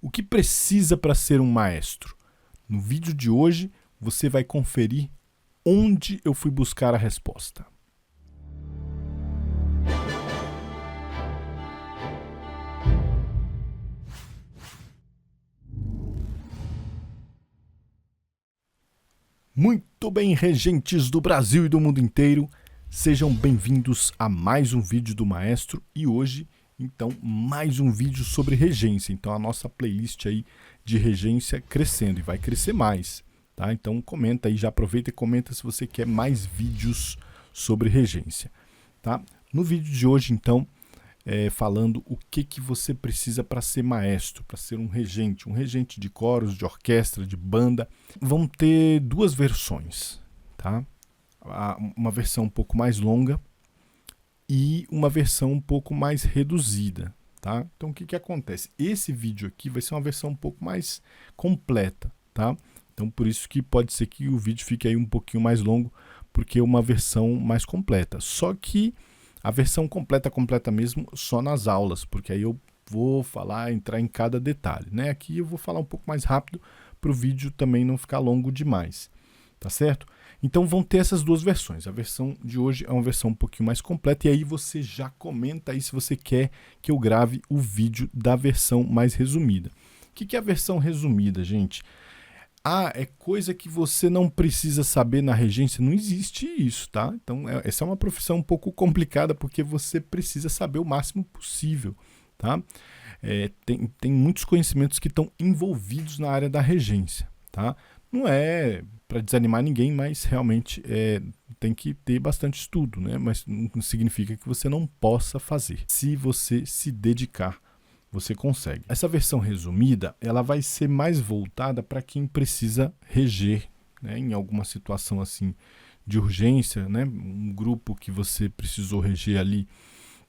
O que precisa para ser um maestro? No vídeo de hoje, você vai conferir onde eu fui buscar a resposta. Muito bem, regentes do Brasil e do mundo inteiro, sejam bem-vindos a mais um vídeo do Maestro e hoje, então, mais um vídeo sobre regência. Então, a nossa playlist aí de regência crescendo e vai crescer mais, tá? Então, comenta aí, já aproveita e comenta se você quer mais vídeos sobre regência, tá? No vídeo de hoje, então, falando o que você precisa para ser maestro, para ser um regente de coros, de orquestra, de banda. Vão ter duas versões, tá? Uma versão um pouco mais longa e uma versão um pouco mais reduzida, tá? Então o que acontece? Esse vídeo aqui vai ser uma versão um pouco mais completa, tá? Então por isso que pode ser que o vídeo fique aí um pouquinho mais longo, porque é uma versão mais completa. Só que a versão completa mesmo só nas aulas, porque aí eu vou entrar em cada detalhe, né? Aqui eu vou falar um pouco mais rápido para o vídeo também não ficar longo demais, tá certo? Então vão ter essas duas versões. A versão de hoje é uma versão um pouquinho mais completa e aí você já comenta aí se você quer que eu grave o vídeo da versão mais resumida. O que é a versão resumida, gente? É coisa que você não precisa saber na regência, não existe isso, tá? Então, essa é uma profissão um pouco complicada, porque você precisa saber o máximo possível, tá? Tem muitos conhecimentos que estão envolvidos na área da regência, tá? Não é para desanimar ninguém, mas realmente tem que ter bastante estudo, né? Mas não significa que você não possa fazer. Se você se dedicar, você consegue. Essa versão resumida, ela vai ser mais voltada para quem precisa reger, né, em alguma situação assim de urgência, né, um grupo que você precisou reger ali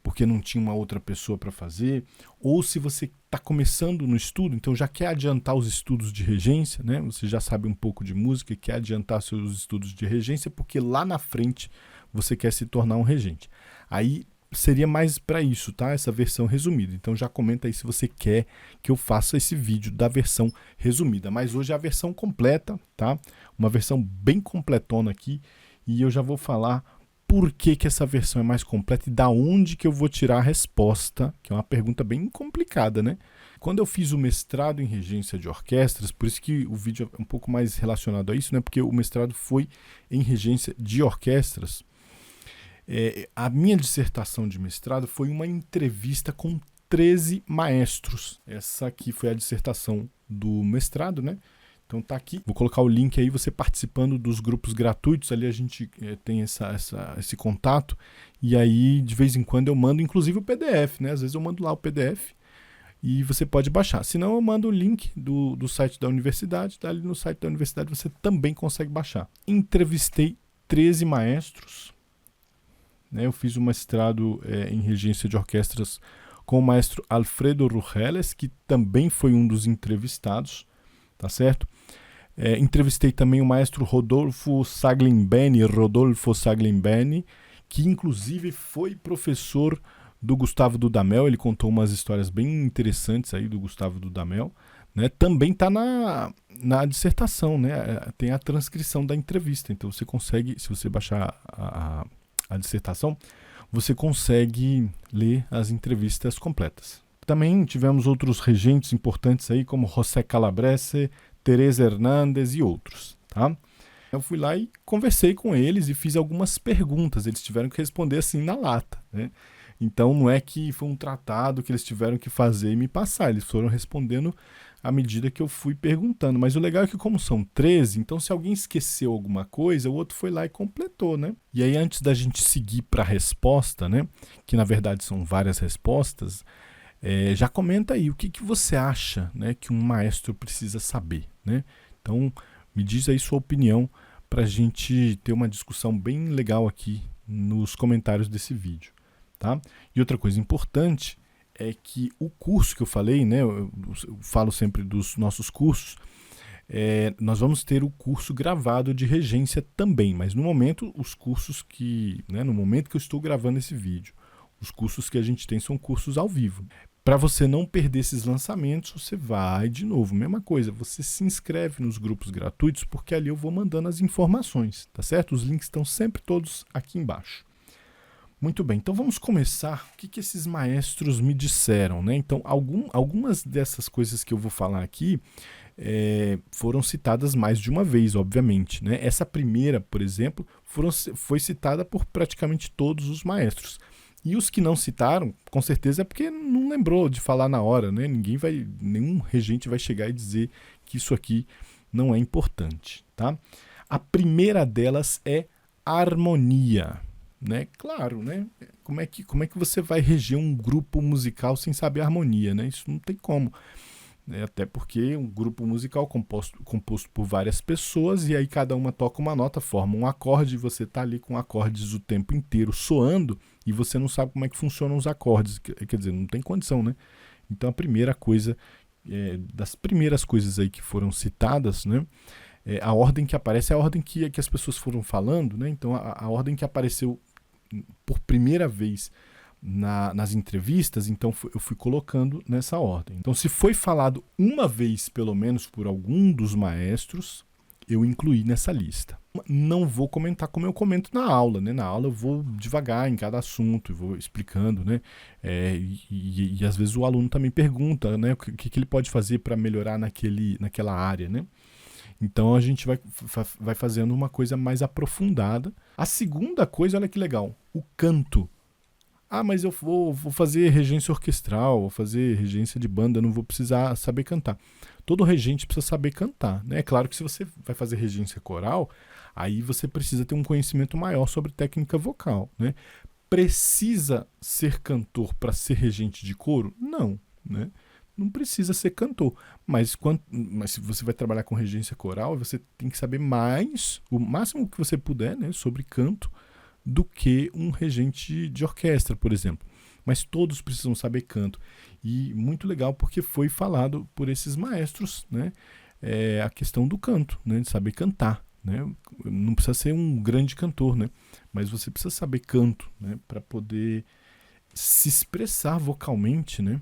porque não tinha uma outra pessoa para fazer, ou se você está começando no estudo, então já quer adiantar os estudos de regência, né, você já sabe um pouco de música e quer adiantar seus estudos de regência porque lá na frente você quer se tornar um regente. Aí seria mais para isso, tá? Essa versão resumida. Então já comenta aí se você quer que eu faça esse vídeo da versão resumida. Mas hoje é a versão completa, tá? Uma versão bem completona aqui. E eu já vou falar por que essa versão é mais completa e da onde que eu vou tirar a resposta, que é uma pergunta bem complicada, né? Quando eu fiz o mestrado em regência de orquestras, por isso que o vídeo é um pouco mais relacionado a isso, né? Porque o mestrado foi em regência de orquestras. A minha dissertação de mestrado foi uma entrevista com 13 maestros. Essa aqui foi a dissertação do mestrado, né? Então tá aqui. Vou colocar o link aí, você participando dos grupos gratuitos. Ali a gente tem esse contato. E aí, de vez em quando, eu mando, inclusive, o PDF, né? Às vezes eu mando lá o PDF e você pode baixar. Se não, eu mando o link do site da universidade. Tá ali no site da universidade, você também consegue baixar. Entrevistei 13 maestros. Eu fiz um mestrado em regência de orquestras com o maestro Alfredo Rugeles, que também foi um dos entrevistados, tá certo? Entrevistei também o maestro Rodolfo Saglimbeni, que inclusive foi professor do Gustavo Dudamel. Ele contou umas histórias bem interessantes aí do Gustavo Dudamel, né? Também está na dissertação, né? Tem a transcrição da entrevista, então você consegue, se você baixar a dissertação, você consegue ler as entrevistas completas. Também tivemos outros regentes importantes aí, como José Calabrese, Teresa Hernandes e outros, tá? Eu fui lá e conversei com eles e fiz algumas perguntas. Eles tiveram que responder assim na lata, né? Então não é que foi um tratado que eles tiveram que fazer e me passar. Eles foram respondendo à medida que eu fui perguntando. Mas o legal é que como são 13, então se alguém esqueceu alguma coisa, o outro foi lá e completou, né? E aí antes da gente seguir para a resposta, né? Que na verdade são várias respostas, já comenta aí o que você acha, né, que um maestro precisa saber, né? Então me diz aí sua opinião para a gente ter uma discussão bem legal aqui nos comentários desse vídeo, tá? E outra coisa importante é que o curso que eu falei, né, eu falo sempre dos nossos cursos, nós vamos ter o curso gravado de regência também, mas no momento os cursos no momento que eu estou gravando esse vídeo, os cursos que a gente tem são cursos ao vivo. Para você não perder esses lançamentos, você vai de novo, mesma coisa, você se inscreve nos grupos gratuitos, porque ali eu vou mandando as informações, tá certo? Os links estão sempre todos aqui embaixo. Muito bem, então vamos começar. O que esses maestros me disseram, né? Então, algumas dessas coisas que eu vou falar aqui foram citadas mais de uma vez, obviamente, né? Essa primeira, por exemplo, foi citada por praticamente todos os maestros. E os que não citaram, com certeza é porque não lembrou de falar na hora, né? Nenhum regente vai chegar e dizer que isso aqui não é importante, tá? A primeira delas é harmonia, né? Claro, né? Como é que você vai reger um grupo musical sem saber harmonia, né? Isso não tem como. Até porque um grupo musical composto por várias pessoas, e aí cada uma toca uma nota, forma um acorde, e você está ali com acordes o tempo inteiro soando, e você não sabe como é que funcionam os acordes, quer dizer, não tem condição, né? Então a primeira coisa, das primeiras coisas aí que foram citadas, né? A ordem que aparece é a ordem que as pessoas foram falando, né? Então a ordem que apareceu por primeira vez nas entrevistas, então eu fui colocando nessa ordem. Então, se foi falado uma vez, pelo menos, por algum dos maestros, eu incluí nessa lista. Não vou comentar como eu comento na aula, né? Na aula eu vou devagar em cada assunto, eu vou explicando, né? E às vezes o aluno também pergunta, né? O que ele pode fazer para melhorar naquela área, né? Então a gente vai fazendo uma coisa mais aprofundada. A segunda coisa, olha que legal, o canto. Ah, mas eu vou fazer regência orquestral, vou fazer regência de banda, não vou precisar saber cantar. Todo regente precisa saber cantar, né? É claro que se você vai fazer regência coral, aí você precisa ter um conhecimento maior sobre técnica vocal, né? Precisa ser cantor para ser regente de coro? Não, né? Não precisa ser cantor, mas se você vai trabalhar com regência coral, você tem que saber mais, o máximo que você puder, né, sobre canto, do que um regente de orquestra, por exemplo. Mas todos precisam saber canto. E muito legal porque foi falado por esses maestros, né, a questão do canto, né, de saber cantar. Né? Não precisa ser um grande cantor, né, mas você precisa saber canto, né, para poder se expressar vocalmente, né,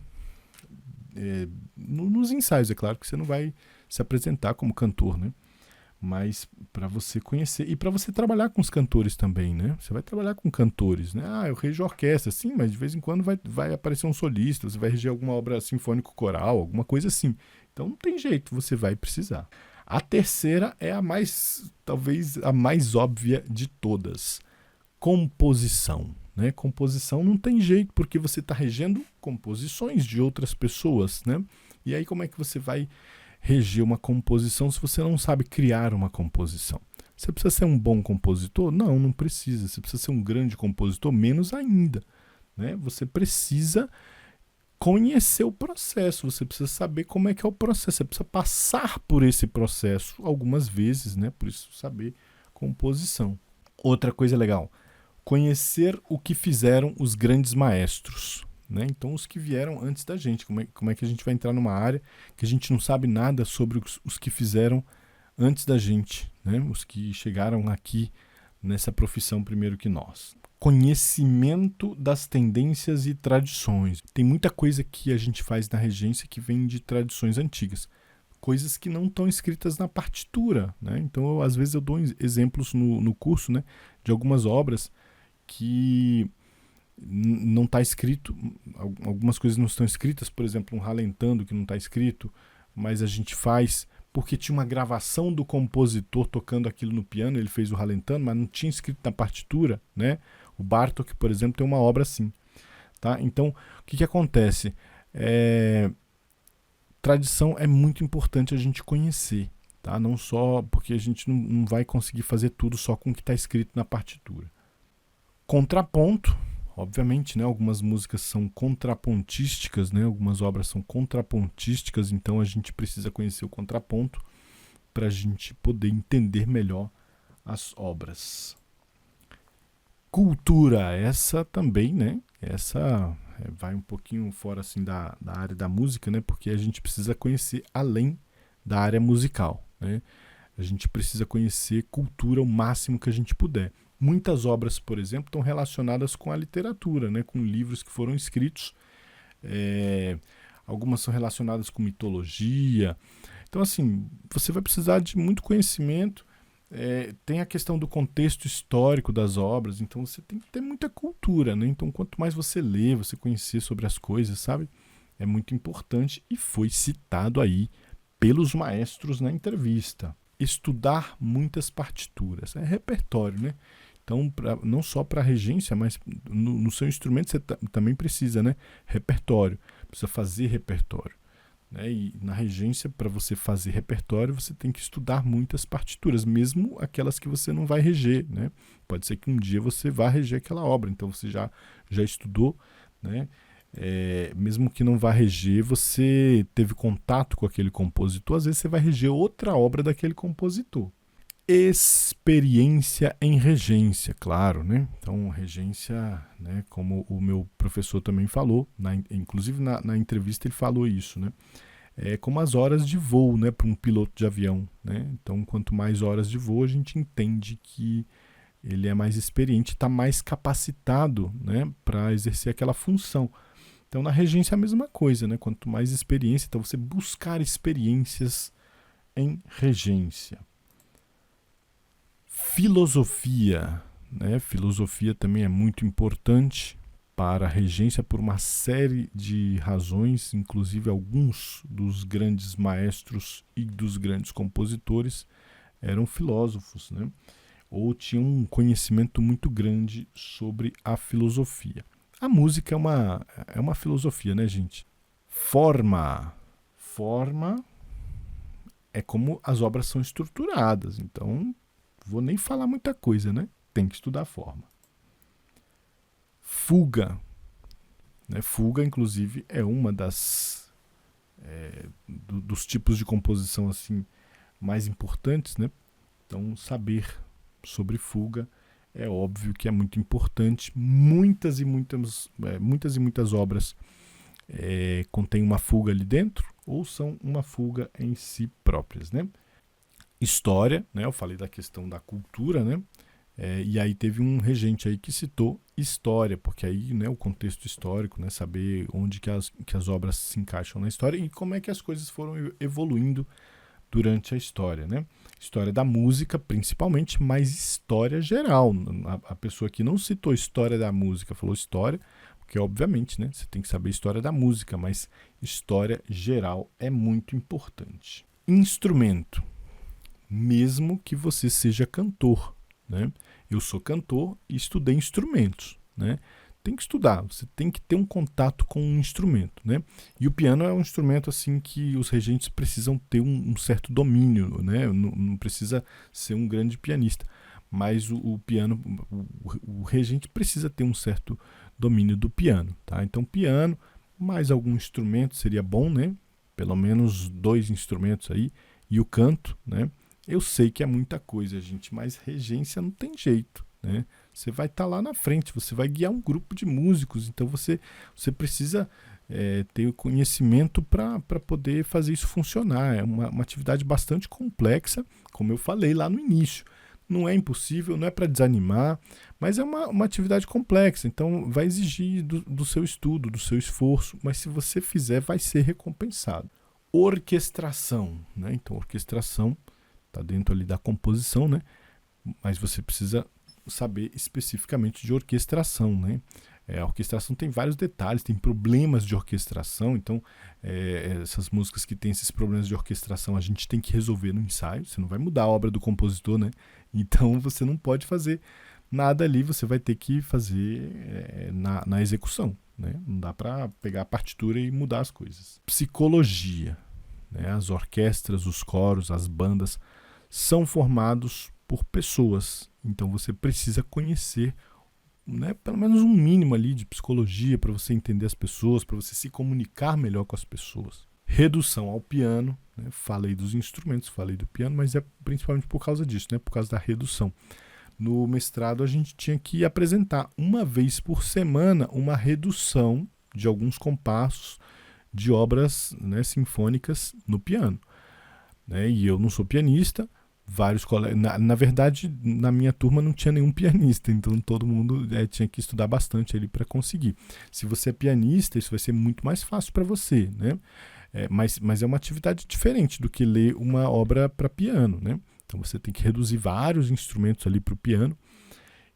nos ensaios. É claro que você não vai se apresentar como cantor, né? Mas para você conhecer e para você trabalhar com os cantores também, né? Você vai trabalhar com cantores, né? Ah, eu rejo orquestra, sim, mas de vez em quando vai aparecer um solista, você vai reger alguma obra sinfônico-coral, alguma coisa assim. Então não tem jeito, você vai precisar. A terceira é talvez a mais óbvia de todas: composição. Né? Composição não tem jeito, porque você está regendo composições de outras pessoas, né? E aí como é que você vai reger uma composição se você não sabe criar uma composição? Você precisa ser um bom compositor? Não, não precisa. Você precisa ser um grande compositor? Menos ainda. Né? Você precisa conhecer o processo, você precisa saber como é que é o processo, você precisa passar por esse processo algumas vezes, né? Por isso saber composição. Outra coisa legal: conhecer o que fizeram os grandes maestros. Né? Então, os que vieram antes da gente. Como é que a gente vai entrar numa área que a gente não sabe nada sobre os que fizeram antes da gente, né? Os que chegaram aqui nessa profissão primeiro que nós. Conhecimento das tendências e tradições. Tem muita coisa que a gente faz na regência que vem de tradições antigas. Coisas que não estão escritas na partitura. Né? Então, às vezes eu dou exemplos no curso, né, de algumas obras que não está escrito, algumas coisas não estão escritas, por exemplo, um ralentando que não está escrito, mas a gente faz porque tinha uma gravação do compositor tocando aquilo no piano, ele fez o ralentando, mas não tinha escrito na partitura, né? O Bartók, por exemplo, tem uma obra assim, tá? Então, o que acontece? Tradição é muito importante a gente conhecer, tá? Não só porque a gente não vai conseguir fazer tudo só com o que está escrito na partitura. Contraponto. Obviamente, né, algumas músicas são contrapontísticas, né, algumas obras são contrapontísticas, então a gente precisa conhecer o contraponto para a gente poder entender melhor as obras. Cultura, essa também, né, essa vai um pouquinho fora assim, da área da música, né, porque a gente precisa conhecer além da área musical. Né? A gente precisa conhecer cultura o máximo que a gente puder. Muitas obras, por exemplo, estão relacionadas com a literatura, né? Com livros que foram escritos algumas são relacionadas com mitologia. Então, assim, você vai precisar de muito conhecimento. Tem a questão do contexto histórico das obras, então você tem que ter muita cultura, né? Então, quanto mais você lê, você conhecer sobre as coisas, sabe? É muito importante e foi citado aí pelos maestros na entrevista. Estudar muitas partituras, é repertório, né? Então, não só para regência, mas no seu instrumento você também precisa, né? Repertório, precisa fazer repertório. Né? E na regência, para você fazer repertório, você tem que estudar muitas partituras, mesmo aquelas que você não vai reger. Né? Pode ser que um dia você vá reger aquela obra, então você já estudou, né? Mesmo que não vá reger, você teve contato com aquele compositor, às vezes você vai reger outra obra daquele compositor. Experiência em regência, claro, né? Então, regência, né, como o meu professor também falou, inclusive na entrevista ele falou isso, né? É como as horas de voo, né, para um piloto de avião, né? Então, quanto mais horas de voo, a gente entende que ele é mais experiente, está mais capacitado, né, para exercer aquela função. Então, na regência é a mesma coisa, né? Quanto mais experiência, então você buscar experiências em regência. Filosofia, né? Filosofia também é muito importante para a regência por uma série de razões, inclusive alguns dos grandes maestros e dos grandes compositores eram filósofos, né? Ou tinham um conhecimento muito grande sobre a filosofia. A música é uma filosofia, né, gente? Forma é como as obras são estruturadas, então vou nem falar muita coisa, né? Tem que estudar a forma. Fuga. Né? Fuga, inclusive, é uma dos tipos de composição assim mais importantes, né? Então, saber sobre fuga é óbvio que é muito importante. Muitas e muitas obras contêm uma fuga ali dentro ou são uma fuga em si próprias, né? História, né? Eu falei da questão da cultura, né? E aí teve um regente aí que citou história, porque aí, né, o contexto histórico, né, saber onde que as obras se encaixam na história e como é que as coisas foram evoluindo durante a história, né? História da música, principalmente, mas história geral. A pessoa que não citou história da música falou história, porque obviamente, né, você tem que saber história da música, mas história geral é muito importante. Instrumento. Mesmo que você seja cantor, né? Eu sou cantor e estudei instrumentos, né? Tem que estudar, você tem que ter um contato com um instrumento, né? E o piano é um instrumento assim que os regentes precisam ter um certo domínio, né? Não precisa ser um grande pianista, mas o piano, o regente precisa ter um certo domínio do piano, tá? Então piano, mais algum instrumento seria bom, né? Pelo menos 2 instrumentos aí, e o canto, né? Eu sei que é muita coisa, gente, mas regência não tem jeito, né? Você vai estar lá na frente, você vai guiar um grupo de músicos, então você precisa ter o conhecimento para poder fazer isso funcionar. É uma atividade bastante complexa, como eu falei lá no início. Não é impossível, não é para desanimar, mas é uma atividade complexa, então vai exigir do seu estudo, do seu esforço, mas se você fizer, vai ser recompensado. Orquestração, né? Então, orquestração está dentro ali da composição, né? Mas você precisa saber especificamente de orquestração, né? A orquestração tem vários detalhes, tem problemas de orquestração, então essas músicas que têm esses problemas de orquestração a gente tem que resolver no ensaio, você não vai mudar a obra do compositor, né? Então você não pode fazer nada ali, você vai ter que fazer na execução, né? Não dá para pegar a partitura e mudar as coisas. Psicologia, né? As orquestras, os coros, as bandas são formados por pessoas, então você precisa conhecer, né, pelo menos um mínimo ali de psicologia para você entender as pessoas, para você se comunicar melhor com as pessoas. Redução ao piano, né? Falei dos instrumentos, falei do piano, mas é principalmente por causa disso, né? Por causa da redução. No mestrado a gente tinha que apresentar uma vez por semana uma redução de alguns compassos de obras, né, sinfônicas no piano, né? E eu não sou pianista, vários colegas. Na verdade, na minha turma não tinha nenhum pianista, então todo mundo tinha que estudar bastante ali para conseguir. Se você é pianista, isso vai ser muito mais fácil para você, né? Mas é uma atividade diferente do que ler uma obra para piano, né? Então você tem que reduzir vários instrumentos ali para o piano.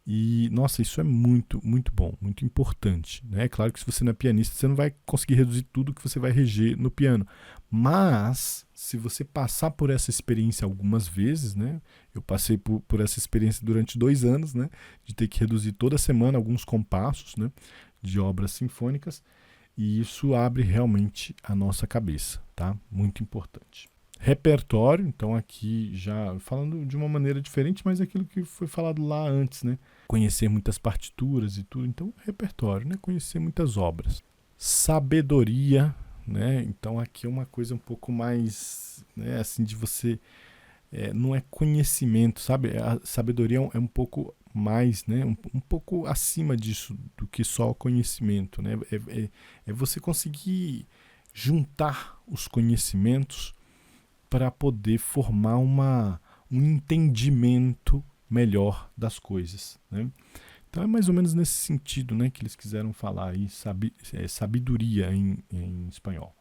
E, nossa, isso é muito, muito bom, muito importante, né? É claro que se você não é pianista, você não vai conseguir reduzir tudo que você vai reger no piano. Mas, se você passar por essa experiência algumas vezes, né? Eu passei por essa experiência durante 2 anos, né? De ter que reduzir toda semana alguns compassos, né? De obras sinfônicas. E isso abre realmente a nossa cabeça, tá? Muito importante. Repertório, então aqui já falando de uma maneira diferente, mas aquilo que foi falado lá antes, né? Conhecer muitas partituras e tudo, então repertório, né? Conhecer muitas obras. Sabedoria, né? Então aqui é uma coisa um pouco mais, né? Assim, de você, não é conhecimento, sabe? A sabedoria é um pouco mais, né? Um pouco acima disso do que só conhecimento, né? É você conseguir juntar os conhecimentos para poder formar um entendimento melhor das coisas, né? Então é mais ou menos nesse sentido, né, que eles quiseram falar aí, sabedoria em espanhol.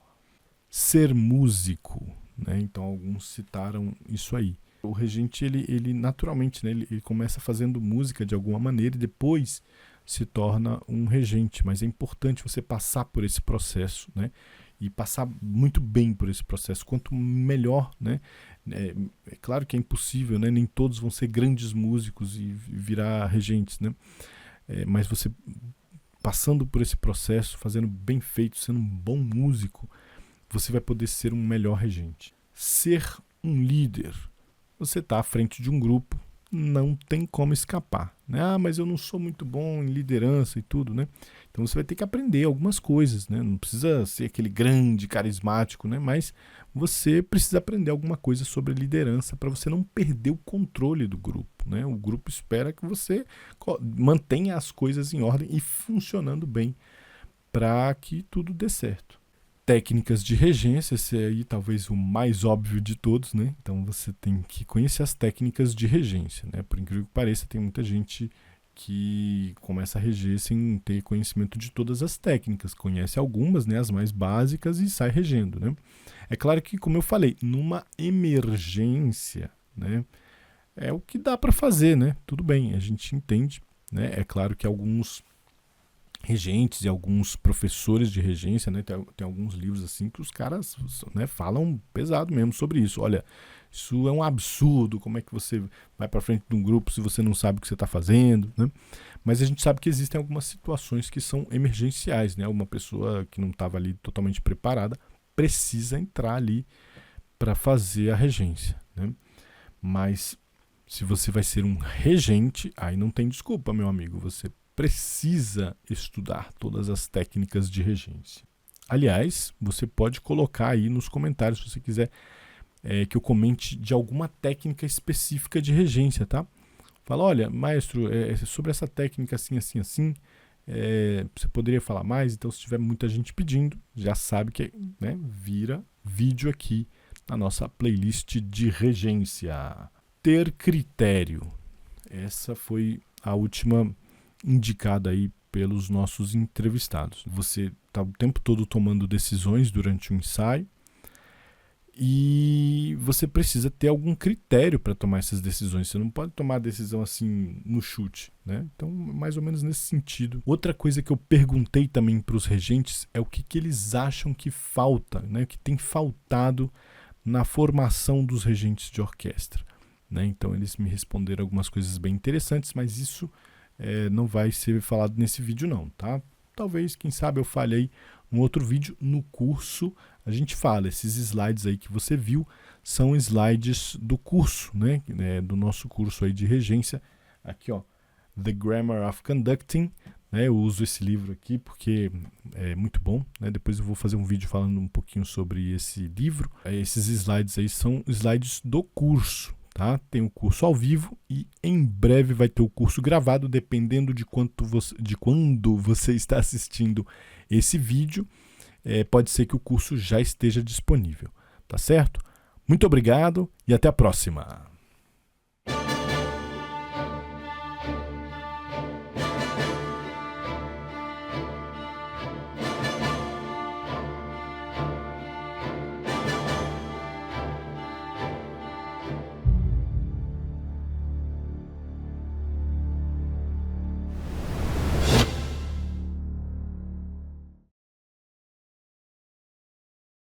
Ser músico, né? Então alguns citaram isso aí. O regente, ele naturalmente, né, ele começa fazendo música de alguma maneira e depois se torna um regente, mas é importante você passar por esse processo, né? E passar muito bem por esse processo. Quanto melhor, né? É claro que é impossível, né? Nem todos vão ser grandes músicos e virar regentes, né? Mas você passando por esse processo, fazendo bem feito, sendo um bom músico, você vai poder ser um melhor regente. Ser um líder. Você está à frente de um grupo, não tem como escapar, né? Ah, mas eu não sou muito bom em liderança e tudo, né? Então você vai ter que aprender algumas coisas, né? Não precisa ser aquele grande carismático, né? Mas você precisa aprender alguma coisa sobre liderança para você não perder o controle do grupo, né? O grupo espera que você mantenha as coisas em ordem e funcionando bem para que tudo dê certo. Técnicas de regência, esse aí talvez o mais óbvio de todos, né? Então você tem que conhecer as técnicas de regência, né? Por incrível que pareça, tem muita gente que começa a reger sem ter conhecimento de todas as técnicas, conhece algumas, né, as mais básicas e sai regendo, né? É claro que, como eu falei, numa emergência, né, é o que dá para fazer, né? Tudo bem, a gente entende, né? É claro que alguns regentes e alguns professores de regência, né, tem alguns livros assim que os caras, né, falam pesado mesmo sobre isso. Olha, isso é um absurdo, como é que você vai para frente de um grupo se você não sabe o que você está fazendo, né? Mas a gente sabe que existem algumas situações que são emergenciais, né? Uma pessoa que não estava ali totalmente preparada precisa entrar ali para fazer a regência, né? Mas se você vai ser um regente, aí não tem desculpa, meu amigo, você precisa estudar todas as técnicas de regência. Aliás, você pode colocar aí nos comentários, se você quiser, que eu comente de alguma técnica específica de regência, tá? Fala, olha, maestro, sobre essa técnica assim, assim, assim, você poderia falar mais? Então, se tiver muita gente pedindo, já sabe que, né, vira vídeo aqui na nossa playlist de regência. Ter critério. Essa foi a última indicada aí pelos nossos entrevistados. Você está o tempo todo tomando decisões durante um ensaio e você precisa ter algum critério para tomar essas decisões. Você não pode tomar a decisão assim no chute, né? Então, mais ou menos nesse sentido. Outra coisa que eu perguntei também para os regentes é o que eles acham que falta, né? O que tem faltado na formação dos regentes de orquestra, né? Então, eles me responderam algumas coisas bem interessantes, mas isso não vai ser falado nesse vídeo não, tá? Talvez, quem sabe, eu fale aí um outro vídeo no curso. A gente fala, esses slides aí que você viu são slides do curso, né? Do nosso curso aí de regência. Aqui, ó, The Grammar of Conducting, né? Eu uso esse livro aqui porque é muito bom, né? Depois eu vou fazer um vídeo falando um pouquinho sobre esse livro. Esses slides aí são slides do curso. Tá? Tem o curso ao vivo e em breve vai ter o curso gravado, dependendo de quando você está assistindo esse vídeo. Pode ser que o curso já esteja disponível, tá certo? Muito obrigado e até a próxima!